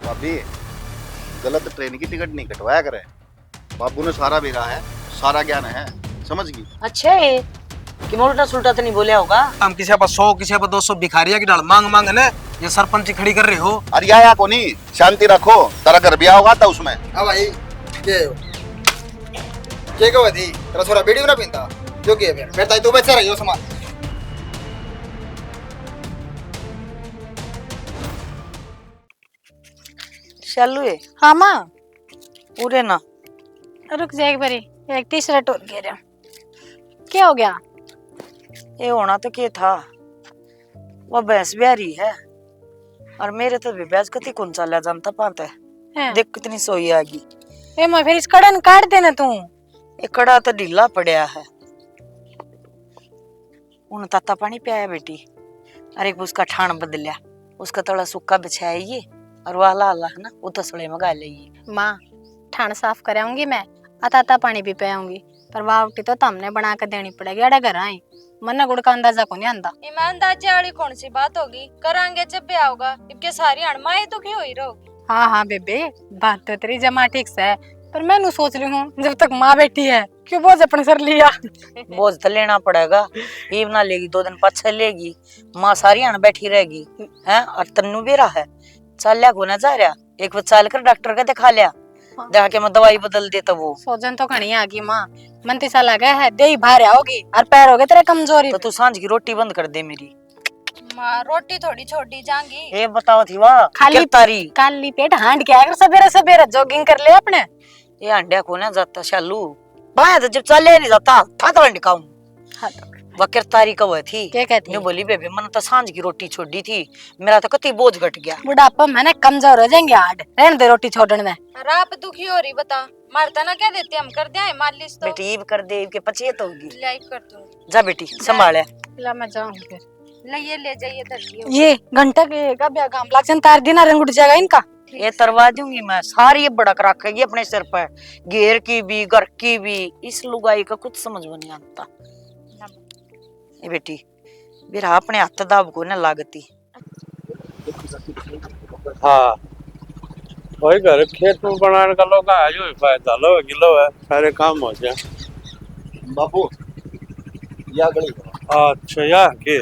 भाभी गलत ट्रेन की टिकट नहीं कटवाया करे। बाबू ने सारा बेरा है, सारा ज्ञान है, समझ गई। अच्छा है कि उल्टा सुल्टा तो नहीं बोलिया होगा। हम किसी पर 100 किसी पर 200 भिखारिया की डाल मांग मांग है ना, ये सरपंच खड़ी कर रहे हो। अरे आया को नहीं, शांति रखो। तेरा घर ब्याह होगा था उसमें। हाँ भाई ये क्या थी तेरा छोरा वीडियो ना पीता जो कि मैं ताई तू बच्चा रही हो समाज चालू है हाँ माँ पूरे ना। रुक जा एक बारी, एक तीसरा टोल कह रहा क्या हो गया? ये होना तो क्या था, वो भैंस ब्यारी है और मेरे तो भी भैंस कति कौन चला जानता पाता है। देख कितनी सोई आगी। ए मैं फिर इस कड़न काट देना तू। ये कड़ा तो ढीला पड़ा है। उन ताता पानी पियाया बेटी, अरे उसका ठाण बदलिया, उसका थोड़ा सूखा बिछाया ये और वाला आला है ना वो तसड़े में गा लेगी। माँ ठाण साफ कराऊंगी मैं, आता पानी भी पियाऊंगी, पर वावटी तो तमने बना कर देनी पड़ेगी। अड़ा घर आई मन गुड़ का अंदाजा को नहीं आंदा। ईमानदारी वाली कौन सी बात होगी, करांगे जब भी आओगा। इनके सारी अणमाए तो क्यों ही रहोगी। हाँ हाँ बेबे बात तो तेरी जमा ठीक से है, पर मैं नू सोच रही हूँ जब तक माँ बैठी है क्यों बोझ अपने सर लिया। बोझ तो लेना पड़ेगा, ईव ना लेगी 2 दिन पाछे लेगी, माँ सारी अण बैठी रहेगी हैं। और तन्नू भी रहा है चल लिया होना जा रहा, एक बार चल कर डॉक्टर का दिखा लिया, जाके मैं दवाई बदल दे। तो वो सोजन तो घनी आ गई माँ, मन तो सा लगा है दे ही भार होगी और पैर हो गए तेरे कमजोरी। तो तू सांझ की रोटी बंद कर दे मेरी। माँ रोटी थोड़ी छोड़ी जाएंगी। ये बताओ थी वाह खाली तारी काली पेट हांड के आकर सवेरे सवेरे जॉगिंग कर ले अपने। ये अंडा को ना जाता शालू बाया तो जब चले नहीं जाता था तो अंडे खाऊं। हाँ वकर तारी कब थी क्या कहती न्यू बोली बेबे मन तो सांझ की रोटी छोड़ी थी, मेरा तो कति बोझ घट गया। बुढ़ापा में ना कमजोर हो जाएंगे हाड, रहने दे रोटी छोड़ने में। आप दुखी हो रही बता, मारता ना क्या देते हम कर दिया मालिश तो। बेटी ईब कर दे, ईब के पचेत होगी। लाइक कर दूंगी। जा बेटी संभाले। ला मैं जाऊं फिर। ले जाइए धरती। ये घंटा के का ब्याह काम लागसन तार दिन रंग उठ जाएगा इनका। ये तरवा दूंगी मैं सारी, ये बड़ा रखेगी अपने सिर पर, घेर की भी घर की भी। इस लुगाई का कुछ समझ में नहीं आता। ये बेटी बिरा अपने हाथ दाब को ना लागती। हाँ वही घर खेत में बनाने का लोग आज फायदा लो किलो है, सारे काम हो जाए। बाबू या गली अच्छा यार के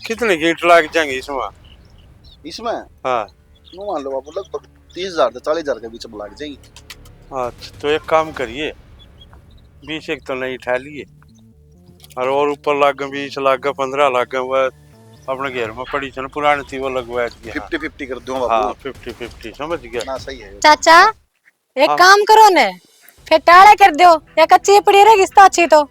कितने कीट लग जाएंगे इसमें? हाँ नो मान लो बाबू लगभग 30,000 से 40,000 के बीच में लग जाएगी। अच्छा तो एक काम करिए 20 एक तो नहीं उठा लिए और ऊपर लाग 20 लाग 15 लाग वह अपने घर में पड़ी थी पुरानी थी वो लगवा दी। 50-50 कर दूं हाँ बाबू। 50-50 समझ गया ना सही है। चाचा एक हाँ। काम करो ने फिर टाड़ा कर दो या कच्ची पड़ी रहेगी इस अच्छी तो।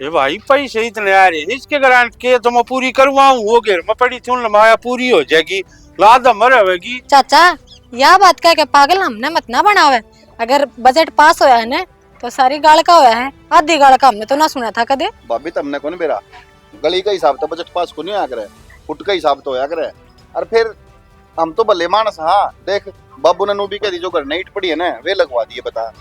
ये भाई पैसे इतने आ रहे हैं इसके ग्रांट के तो मैं पूरी करवाऊं, वो घर में पड़ी थी लमाया पूरी हो जाएगी, लाद मरेगी। चाचा यह बात कह के पागल हमने मत ना बनावे, अगर बजट पास होया है ना तो सारी गाड़ का होया है, आधी गाड़ का हमने तो ना सुना था कदे। भाभी तमने को नहीं बेरा गली का हिसाब तो बजट पास को नहीं आ करे, फुट का हिसाब तो होया करे। और फिर हम तो भले मानस। हाँ देख बाबू ने नू भी कह दी जो घर नहीं पड़ी है ना वे लगवा दिए। बता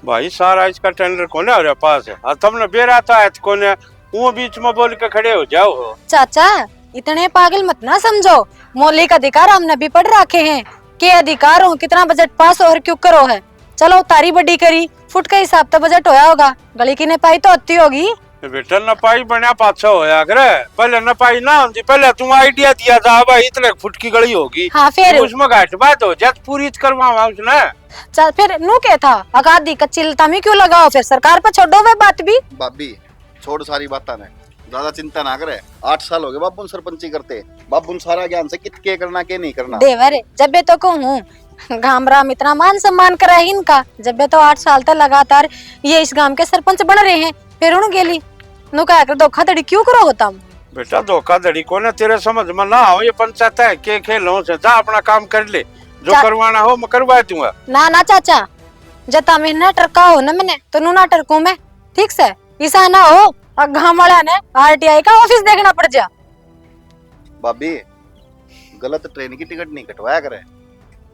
भाई सारा इसका टेंडर कौन है हमारे पास है, तुमने बेरा था कौन है वो बीच में बोल के खड़े हो जाओ। चाचा इतने पागल मत ना समझो, मौलिक अधिकार हमने भी पढ़ रखे हैं के अधिकार हो कितना बजट पास और क्यों करो है। चलो तारी बड़ी करी फुट के हिसाब तो बजट होया होगा, गली की नपाई तो अति होगी। बेटा नपाई बना पाछा होया करे, पहले नपाई ना होती, पहले तुम आइडिया दिया था भाई इतने फुट की गली होगी। हाँ फिर उसमें घाट बात हो जाए पूरी करवावा उसने। चल फिर नू क्या था आगादी कच्ची लतामी क्यों लगाओ, फिर सरकार पर छोड़ो वे बात भी। भाभी छोड़ सारी बातें ने, ज्यादा चिंता ना करे। 8 साल हो गए बाबू सरपंची करते, बाबू सारा ज्ञान से कित के करना के नहीं करना। देवर जब तो कहूँ गामराम इतना मान सम्मान करा है इनका, जब तो 8 साल तक लगातार ये इस गांव के सरपंच बन रहे हैं, फिर उन गेली नु कह कर धोखाधड़ी क्यों करो होता। बेटा धोखाधड़ी को ना तेरे समझ में ना हो, ये पंचायत है के खेलो से जा अपना काम कर ले, जो करवाना हो मैं करवा दूंगा। ना ना चाचा जता में ना टरका हो ना मैंने तो नू ना टरकू मैं, ठीक से ऐसा ना हो गांव वाला ने आरटीआई का ऑफिस देखना पड़ जा। भाभी गलत ट्रेन की टिकट नहीं कटवाया करे,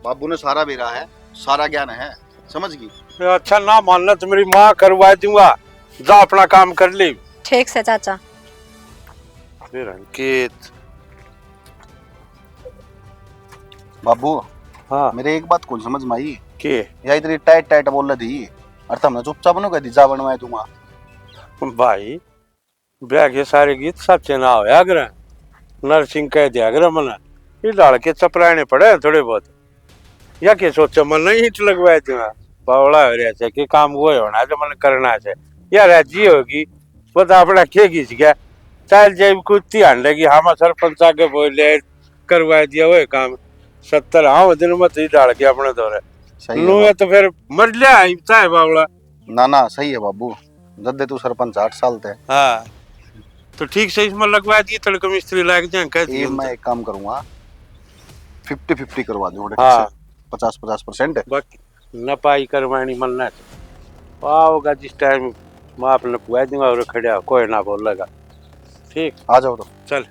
बाबू ने सारा बेरा है, सारा ज्ञान है, समझ गई। अच्छा ना मानना तो मेरी माँ करवा दूंगा, जा अपना काम कर ले। ठीक से चाचा। फिर अंकित बाबू हाँ मेरे एक बात कौन समझ में आई, के या इतनी टाइट टाइट बोल रही थी और तुमने चुपचाप नो कह दी जा बनवाए दूंगा। भाई ब्याह के सारे गीत सच्चे ना हो अगर नरसिंह कह दिया अगर मन ये डाल के चपराने पड़े थोड़े बहुत या के सोचा मन नहीं हिट लगवाए थे बावड़ा हो रहा है कि काम वो होना जो मन करना है यार राजी होगी वो तो अपना के खींच गया चल जब कुछ ध्यान लगी हम सरपंच आके बोले करवा दिया वो काम 70 हाँ दिन मत ही डाल के अपने दौरे सही लू है तो फिर मर लिया है बावड़ा। ना ना सही है बाबू, जब तू सरपंच 8 साल थे। हाँ तो ठीक से इसमें लगवा दिए तड़के मिस्त्री लाग जाए कह ये दिए मैं एक काम करूंगा 50-50 करवा दूं हाँ 50-50%। बाकी न पाई करवानी मलना आओगा जिस टाइम मैं अपने पुआ दूंगा और खड़ा कोई ना बोलेगा। ठीक आ जाओ तो चल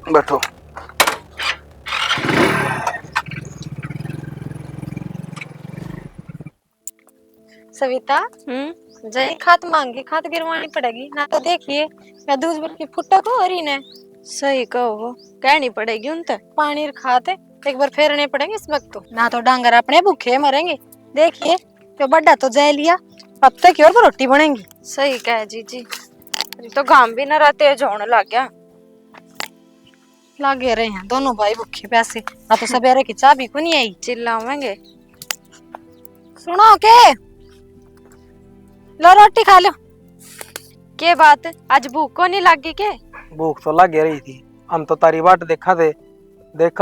बैठो। सविता जय खात मांगी खात गिरवानी पड़ेगी ना, तो देखिए या दूध भर की फुट्टा को और ही ने सही कहो, कहनी पड़ेगी उन तक। पानी खाते एक बार फेरने पड़ेंगे इस वक्त तो, ना तो डांगर अपने भूखे मरेंगे। देखिए तो बड्डा तो जय लिया, अब तक की और रोटी बनेगी। सही कह जी तो घाम भी न रहते झोंने लग गया। लागे रहे हैं दोनों भाई भूखे प्यासे, ना तो सवेरे की चाबी को नहीं आई। चिल्लावेंगे। सुनो के लो रोटी खा लो। के बात आज भूख को नहीं लगी के? भूख तो लग रही थी, हम तो तारी बाट देखा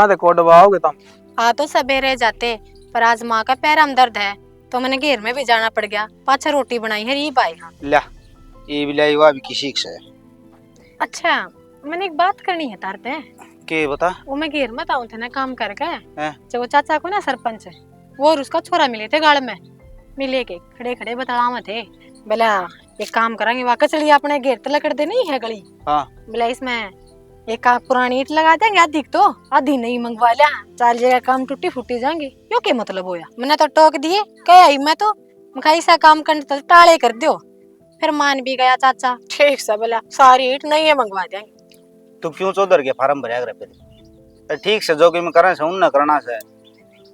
थे कोड आओगे तुम। हाँ तो सवेरे जाते, पर आज माँ का पैर में दर्द है तो मैंने घेर में भी जाना पड़ गया। पाछा रोटी बनाई है री भाई। हाँ ला ये भी लाई हुआ भी किसी से। अच्छा मैंने एक बात करनी है तारते के बता। वो मैं घेर में आऊँ थे ना काम करके, हैं? जब वो चाचा को ना सरपंच है वो और उसका छोरा मिले थे गाड़ में, मिले के खड़े खड़े बतावा थे बोला एक काम करेंगे वाकई चलिए अपने घेर तले कर दे नहीं है गली। हाँ बोला इसमें एक पुरानी ईंट लगा देंगे, आधी तो आधी नहीं मंगवा लिया, 4 जगह काम टूटी फूटी जाएंगे। यो के मतलब होया, मैंने तो टोक दिए कह आई मैं तो ऐसा काम करने तो टाले कर दो। फिर मान भी गया चाचा, ठीक से बोला सारी ईंट नहीं है मंगवा देंगे। तू क्यों चौधर के फार्म भरया करे फिर ठीक से जो कि मैं करना से उन न करना से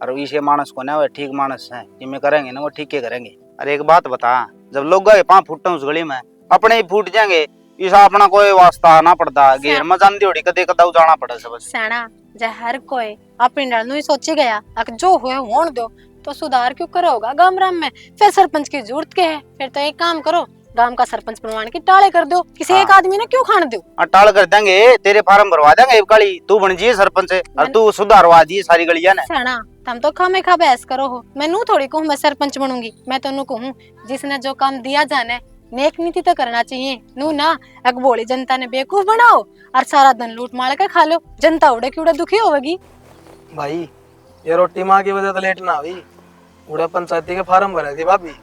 और इसे मानस को ना ठीक मानस है कि मैं करेंगे ना वो ठीक के करेंगे। अरे एक बात बता, जब लोग गए 5 फुट उस गली में अपने ही फूट जाएंगे, इसा अपना कोई वास्ता ना पड़ता घेर में जान दी कदे कदा जाना पड़ा सब सैना जे हर कोई अपनी डाल ही सोची गया अगर जो हुए होने दो तो सुधार क्यों करोगा गांव राम में। फिर सरपंच की जरूरत क्या है, फिर तो एक काम करो गांव का सरपंच बनवाने की टाले कर दो, किसी एक आदमी ने क्यों खान दो। टाल कर देंगे, तेरे फार्म भरवा देंगे काली, तू बन जी सरपंच और तू सुधारवा दी सारी गलियां ने। सैना तुम तो खामे खा बहस करो हो, मैं नू थोड़ी कहूँ मैं सरपंच बनूंगी, मैं तो नू कहूँ जिसने जो काम दिया जाने नेक नीति तो करना चाहिए। नू ना अगबोली जनता ने बेवकूफ बनाओ और सारा दिन लूट मार के खा लो, जनता उड़े की उड़े दुखी होगी। भाई ये रोटी माँ की वजह से लेट ना हुई, उड़ा पंचायती के फार्म भरे थे भाभी।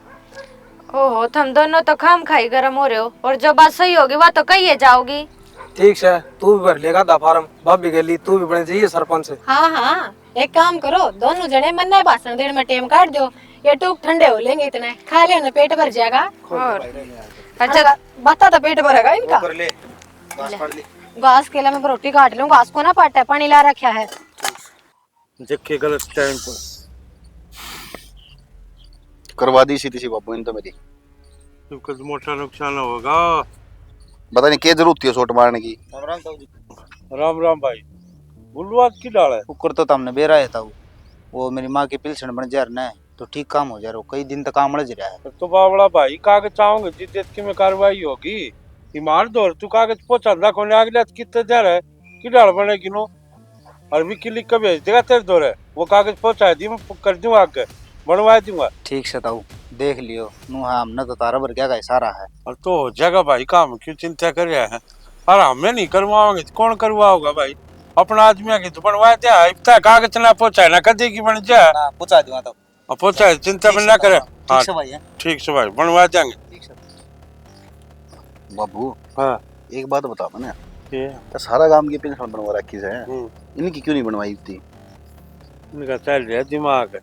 ओहो तुम दोनों तो खाम खाई गरम हो रहे हो, और जो बात सही होगी वह तो कहिए जाओगी। ठीक है तू भी भर लेगा था फार्म, भाभी के लिए तू भी बने चाहिए सरपंच। हाँ हाँ एक काम करो दोनों जने मन में भाषण देने में टेम काट दो, ये टूक ठंडे हो लेंगे इतने खा लेना पेट भर जाएगा। और अच्छा बता तो पेट भरेगा इनका। कर ले घास पाड़ ले। घास के लिए मैं रोटी काट लूं, घास को ना पाटा है, पानी ला रखा है। जक्के गलत टाइम पर करवा दी सीधी सी बाबू इन तो मेरी। तो कुछ मोटा नुकसान होगा। पता नहीं क्या जरूरत थी सोट मारने की। राम राम भाई बुलवाद की डाल है कुकर तो तुमने बेरा है था वो मेरी माँ की पिलसन बन जा रहा है तो ठीक काम हो जा रहा, कई दिन तक काम उलझ रहा है। तो बावड़ा भाई कागज चाहोगे जिद्दत की में कार्रवाई होगी ईमार दौर तू कागज पहुंचा कोने आगे कितने जा रहा है की डाल बनेगी नो और भी क्लिक का भेज देगा तेरे दौर है वो कागज पहुंचा दी मैं कर दूंगा आगे बनवा दूंगा। ठीक से ताऊ देख लियो नू हाँ हमने तो तारा भर क्या का इशारा है और तो हो जाएगा भाई काम, क्यों चिंता कर रहा है। और हमें नहीं करवाओगे तो कौन करवाओगा भाई, अपना आदमी आके तो बनवा दिया इतना कागज ना पहुंचाए ना कदे की बन जाए पूछा दूंगा तो पहुंचाए चिंता में ना करे। ठीक से भाई है ठीक से भाई बनवा देंगे। बाबू हाँ एक बात बता मैंने ये तो सारा काम की पेंशन बनवा रखी है, इनकी क्यों नहीं बनवाई थी। इनका चल रहा दिमाग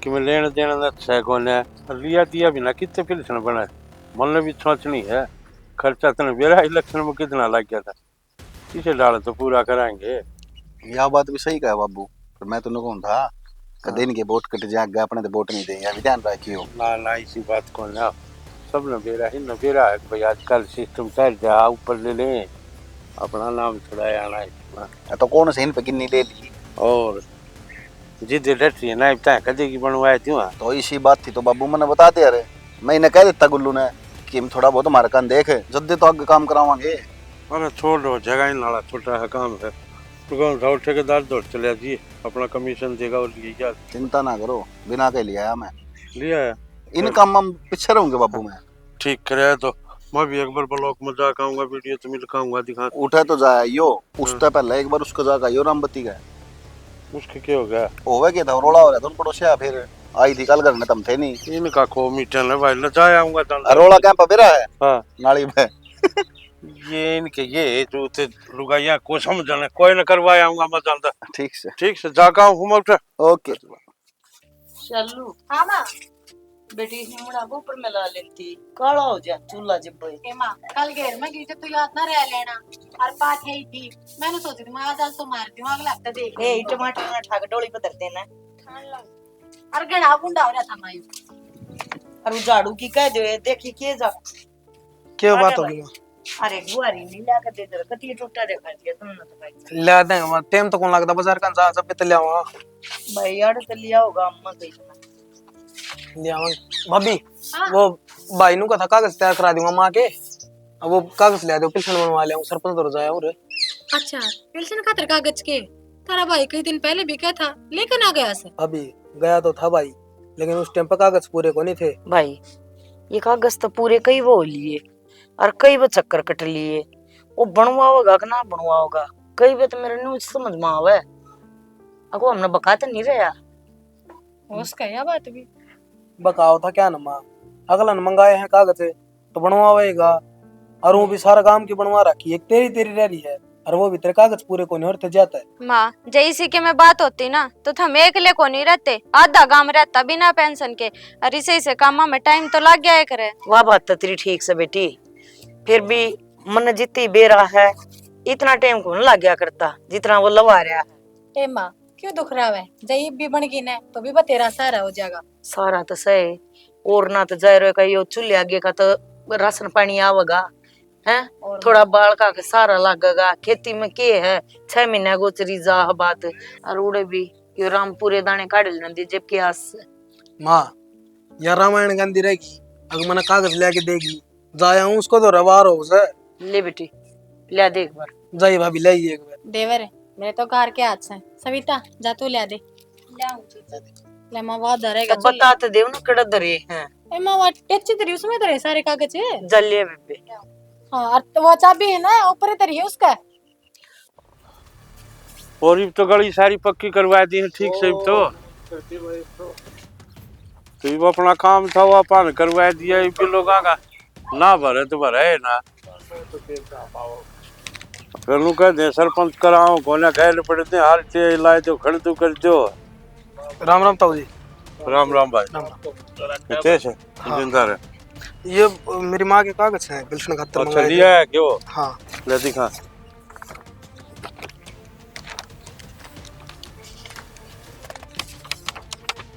कि मैं लेने देने अच्छा कौन है लिया दिया भी ना कितने पेंशन बना मन में भी सोचनी है खर्चा तो मेरा इलेक्शन में कितना लग गया था, इसे डाल तो पूरा कराएंगे। यह बात भी सही कहा बाबू, पर मैं तो कहूँ था कदे इनके बोट कट जाएगा, अपने तो बोट नहीं देंगे, अभी ध्यान रखियो। ना इसी बात को ना सब नबेरा ही नबेरा है भाई, आजकल सिस्टम चल जा ऊपर ले ले अपना नाम छुड़ाया आना है। तो कौन से इन पे किन्नी ले ली, और जिद डटी है ना इतना कदे की बनवाए थी वहाँ। तो इसी बात थी तो बाबू मैंने बता दिया रे, मैं इन्हें कह देता गुल्लू ने कि हम थोड़ा बहुत हमारा कान देख, जल्दी तो आगे काम करावांगे। अरे छोड़ दो, जगह ही नाला छोटा है काम है, तो कौन सा ठेकेदार दौड़ चले जी, अपना कमीशन देगा और लिए क्या। चिंता ना करो, बिना के लिया मैं लिया है इन काम हम पीछे रहूंगे बाबू। मैं ठीक करे तो मैं भी एक बार ब्लॉक में जाकर आऊंगा, वीडियो तो दिखाऊंगा दिखा। उठे तो जाए यो, उससे पहले एक बार उसको जाकर यो रामबत्ती का उसके क्या हो गया, होवे के था रोला हो रहा था पड़ोसिया, फिर आई थी कल घर में, तुम थे नहीं। इनका खो मीटर है भाई, लजाया आऊंगा रोला क्या पबेरा है हाँ नाली में। ये इनके ये जो थे लुगाइया को समझने कोई न करवाया आऊंगा मैं जानता। ठीक से जागा हूँ मैं उठा। ओके चलू हाँ माँ। बेटी हिमड़ा ऊपर में ला लेती, काला हो जा चूल्हा जब ए माँ, कल घेर में गई थी तो याद ना रह लेना, और पास ही थी, मैंने सोची थी मैं आज तो मारती हूँ, अगला हफ्ता देख ए टमाटर ना ठाक डोली पर धरते ना, और गड़ा गुंडा हो रहा था मायू। और वो झाड़ू की कह दो ये देखी के जा। क्या बात होगी माँ? अरे गुआरी नहीं ला कर दे दे, कती टूटा देखा दिया तुमने तो भाई। ला देंगे माँ, टाइम तो कौन लगता बाजार का, जा सब पे ले आऊंगा। भाई यार तो लिया होगा अम्मा कहीं ले आऊंगा भाभी। वो भाई नु का था कागज तैयार करा दूंगा माँ के, अब वो कागज ले दो, पिलसन बनवा ले आऊं, सरपंच तो जाया और। अच्छा, पेंशन खातर कागज के तारा भाई कई दिन पहले भी क्या था, लेकर आ गया से। अभी गया तो था भाई, लेकिन उस टाइम पर कागज पूरे को नहीं थे भाई। ये कागज तो पूरे कई वो लिए और कई वो चक्कर कट लिए, वो बनवा होगा कि ना बनवा होगा, कई बात मेरे नहीं समझ में आवे। अगो हमने बकाते नहीं रहा उसका या बात भी बकाओ था क्या ना माँ, अगला ने मंगाए हैं कागज तो बनवाएगा, और वो भी सारा काम की बनवा रखी, एक तेरी तेरी रह रही है, और वो भी तेरे कागज पूरे को नहीं होते जाता है। माँ जैसी के में बात होती ना तो हम एकले को नहीं रहते, आधा गांव रहता बिना पेंशन के, और इसे काम में टाइम तो लग गया करे। वह बात तो तेरी ठीक से बेटी, फिर भी मन जितनी बेरा है इतना टाइम को लग गया करता जितना वो लवा रहा है। ए माँ क्यों दुख रहा है, जब भी बन गई ना तो भी तेरा सहारा हो जाएगा। सारा तो सही, और ना तो जाए रहे यो चूल्हे आगे का तो राशन पानी आवेगा है, थोड़ा बाल का के सारा लगेगा, खेती में के है 6 महीने गोचरी जा बात, और उड़े भी यो राम पूरे दाने काट लेंदी जबकि आस माँ या रामायण गांधी रहेगी, अगर मैंने कागज लेके देगी, जाया हूँ उसको तो रवार हो उसे। ले बेटी ले दे एक बार, जाइए भाभी ले एक बार। देवर मेरे तो कार के हाथ से, सविता जा तू ले दे। ले माँ वो धरेगा, तब बता तो देव ना कड़ा धरे हैं। ए माँ वो टच तेरी उसमें धरे सारे कागज है। जल्ले बेबे हाँ, और तो वो चाबी है ना ऊपर तरी है उसका। और ये तो गली सारी पक्की करवा दी है ठीक से तो ये अपना काम था वो अपन करवा दिया, ये भी लोगों का ना भरे तो भरे ना, फिर नु कह दे सरपंच कराओ कोने गैल पड़ते हार ते लाए तो खड़ तू कर दो। राम राम ताऊ जी। राम राम भाई। कितने से जिंदा है? ये मेरी माँ के कागज हैं, पेंशन खातर अच्छा मंगाए लिया थे। है क्यों? हाँ ले दिखा।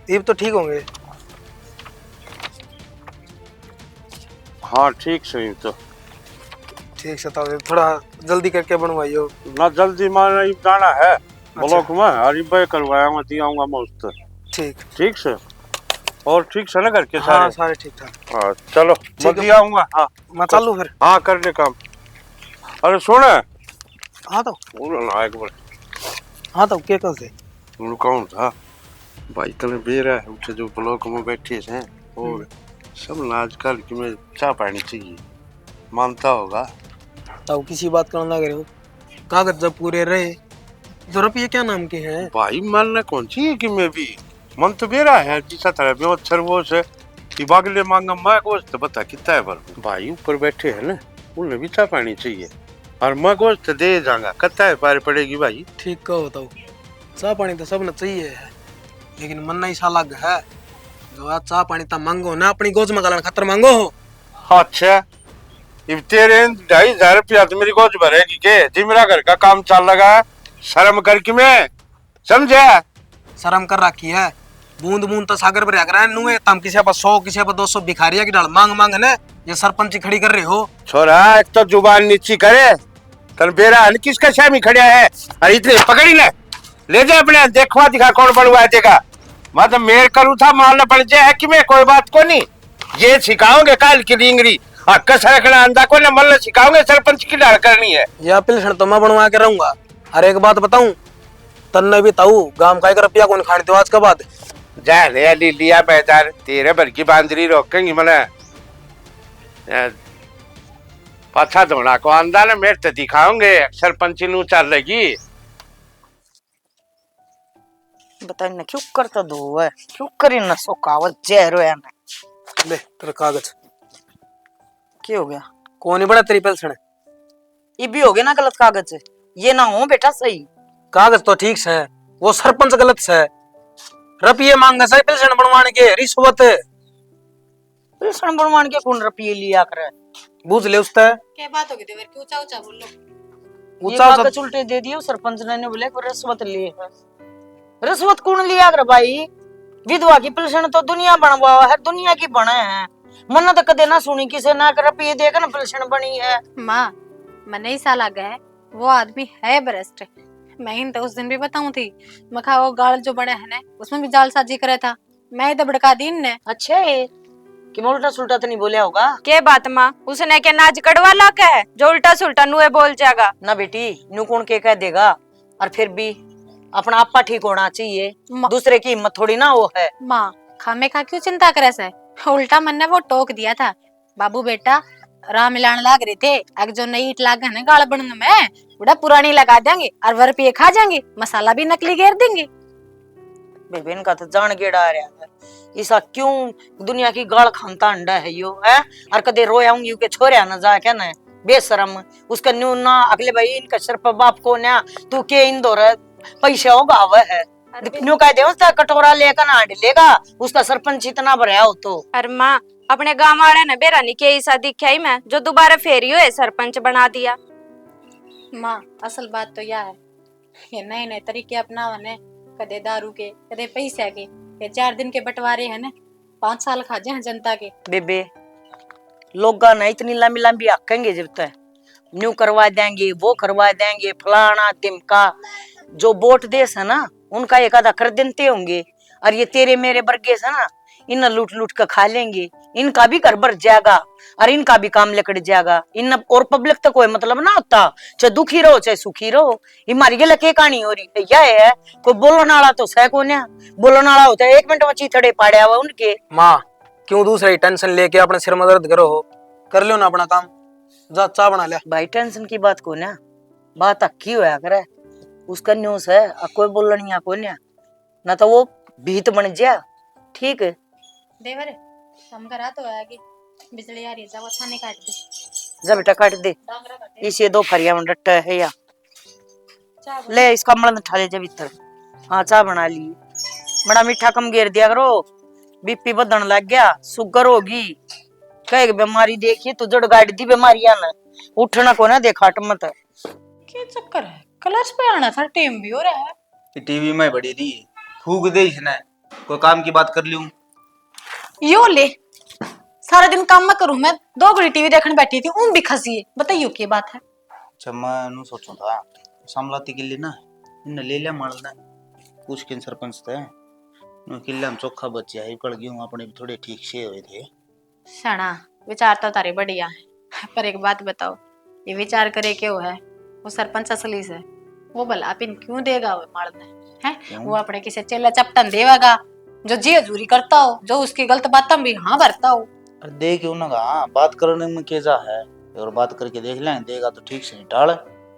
ये तो ठीक होंगे। हाँ ठीक सही तो ठीक से ताऊ जी, थोड़ा जल्दी करके बनवाइयो। ना जल्दी माना ये जाना है ब्लॉक में, हरी भाई करवाया मैं दियाऊंगा मस्त। ठीक ठीक से और ठीक से ना करके हाँ सारे। सारे ठीक ठाक। हाँ चलो मैं है। दियाऊंगा। हाँ मैं चालू फिर। हाँ कर ले काम। अरे सुन हाँ तो ना एक बार हाँ तो क्या कर से कौन था भाई तने बेरा है उठे जो ब्लॉक में बैठे हैं, और सब ना आजकल की में चाय पानी चाहिए, मानता होगा ताऊ किसी बात करना लग रहे हो, कागज जब पूरे रहे तो रुपये क्या नाम के हैं भाई मानना कौन सी है कि मैं भी मन तो बेरा है जिसा तरह भी अक्षर वो से कि बागले मांगा मैं गोश्त बता कितना है पर भाई ऊपर बैठे हैं ना उन्हें भी चाय पानी चाहिए, और मैं गोश्त दे जाऊंगा कितना है पार पड़ेगी भाई। ठीक कहो ताऊ, चाह पानी तो सब न चाहिए है, लेकिन मन नहीं सा लग है जो आज चाह पानी तो मांगो ना अपनी गोज में गलन खतर मांगो हो। अच्छा अब तेरे 2,500 रुपया तो मेरी गोज भरेगी के जी, मेरा घर का काम चल लगा है शर्म करके मैं समझा। शर्म कर रखी है, बूंद बूंद तो सागर पर रहा है नुए तम किसी पर 100 किसी पर 200 भिखारिया की डाल मांग मांग है ना, ये सरपंच खड़ी कर रहे हो। छोरा एक तो जुबान नीची करे, तन बेरा हन किसका शामी खड़िया है, अरे इतने पकड़ी ले जा अपने देखवा दिखा कौन बनवा देगा। मैं तो मेर करूँ था मारना पड़ जाए कि मैं कोई बात को नहीं, ये सिखाओगे काल की डिंगरी कस रखना अंधा को ना मल्ल सिखाओगे सरपंच की डाल करनी है। या पिलसन तो मैं बनवा के रहूंगा। अरे एक बात बताऊं, तन्ने भी ताऊ गांव का एक रुपया कौन खाने दो आज के बाद। जा ले लिया बेजार तेरे भर की बांदरी रोकेंगी मने पाछा धोना को अंधा ना मेरे तो दिखाओगे सरपंच नू चल लगी। बताइए ना क्यों करता दो है, क्यों करी ना सो कावत जहरो है ना। ले तेरा कागज। क्या हो गया? कौन ही बड़ा तेरी पिलसन? ये भी हो गया ना गलत कागज, ये ना हो बेटा सही। कागज तो ठीक है, वो सरपंच गलत है। रुपये मांगे से पिलसन बनवाने के रिश्वत। पिलसन बनवान के कौन रुपये लिया करे? बूझ ले उससे। क्या बात होगी देवर की? ऊंचा ऊंचा बोलो। ये ऊंचा कागज उल्टे दे दिए सरपंच ने बोले को रिश्वत ली है। रिश्वत कौन लिया कर भाई? विधवा की पिलसन तो दुनिया बनवा है, दुनिया की बने है। मन तो कदे ना सुनी किसे ना कर रुपये देकर ना पिलसन बनी है। माँ मने ही साल आ गए, वो आदमी है भ्रष्ट। मैं इन तो उस दिन भी बताऊं थी, मैं कहा वो गाल जो बने है ना उसमें भी जालसाजी करे था, मैं तो भड़का दी ने। अच्छा है कि मैं उल्टा सुल्टा तो नहीं बोलिया होगा के बात माँ, उसने क्या नाच कड़वा लाका है जो उल्टा सुल्टा नुए बोल जाएगा? ना बेटी, न्यू कौन के कह देगा। और फिर भी अपना आपा ठीक होना चाहिए, दूसरे की हिम्मत थोड़ी ना वो है। माँ खामे खा क्यों चिंता करे से? उल्टा मन ने वो टोक दिया था, बाबू बेटा राम मिलान लाग रहे थे, अगर जो नई ईट लाग है गाल बनने में बड़ा पुरानी लगा देंगे और वर पे खा जाएंगे, मसाला भी नकली घेर देंगे। बेबेन का तो जान गेड़ा आ रहा है, ऐसा क्यों दुनिया की गाल खानता अंडा है यो है। और कदे रोयाऊंगी के छोरे ना जा क्या ना बेशरम उसका न्यू ना अगले भाई इनका शर्फ बाप को ना तू के इन दो पैसे होगा वह है न्यू कह दे उसका कटोरा लेकर ना लेगा, उसका सरपंच इतना भरा हो तो। अरे माँ अपने गांव वाले ने बेरा नहीं किया ऐसा दिखाई मैं जो दोबारा फेरी हुए सरपंच बना दिया। माँ असल बात तो यह है, ये नए नए तरीके अपनावने, कदे दारू के कदे पैसे के, ये 4 दिन के बंटवारे है ना 5 साल खा जाए जनता के। बेबे लोग ना इतनी लंबी लंबी आकेंगे जब तक न्यू करवा देंगे वो करवा देंगे फलाना तिमका, जो वोट देश है ना उनका एक आधा कर देते होंगे, और ये तेरे मेरे वर्गे से ना इन लूट लूट कर खा लेंगे, इनका भी घर भर जाएगा और इनका भी काम लकड़ जाएगा। इन और पब्लिक तो कोई मतलब ना होता, चाहे दुखी रहो चाहे सुखी रहो। ये मारी गल के कहानी हो रही है यह है, कोई बोलने वाला तो सह को बोलने वाला होता है 1 मिनट में चीथड़े पाड़े हुआ उनके। माँ क्यों दूसरी टेंशन लेके अपने सिर में दर्द करो हो, कर लो ना अपना काम, जा चाय बना लिया। भाई टेंशन की बात को ना बात अक्की होया करे, उसका न्यूज है कोई बोलनी को ना तो वो भीत बन जा। ठीक है देवर हम करा तो आगे बिजली आ रही है, जा वो छाने काट दे। जा बेटा काट दे, डांगरा काट दे। इसे 2 फरिया में डट्टा है या चाय बना। ले इसका मल उठा ले जा भीतर। हाँ चाय बना ली, बड़ा मीठा कम घेर दिया करो, बीपी बदन लग गया शुगर होगी, कई बीमारी देखिए तो जड़ गाड़ दी बीमारियां ना, उठना को ना देखा मत। क्या चक्कर है, क्लास पे आना था, टाइम भी हो रहा है। टीवी में बड़ी दी फूक दे इसने, कोई काम की बात कर लूं। यो ले सारा दिन काम में करूं मैं, 2 घड़ी टीवी देखने बैठी थी, उन भी खसी है, बताइयो क्या बात है। अच्छा मैं नु सोचूं था सामलाती के लिए ना इन ले लिया मारना कुछ के सरपंच थे नु किले हम चोखा बच्चे है कल गयूं अपने भी थोड़े ठीक से हुए थे। सना विचार तो तारे बढ़िया है, पर एक बात बताओ, ये विचार करे क्यों है? वो सरपंच असली से वो भला पिन क्यों देगा वो मारने है? वो अपने किसी चेला चपटन देवागा जो जी हजूरी करता हो, जो उसकी गलत बात भी हाँ भरता हो। अरे दे क्यों ना गा बात करने में क्या जा है, और बात करके देख लें देगा तो ठीक से टाल।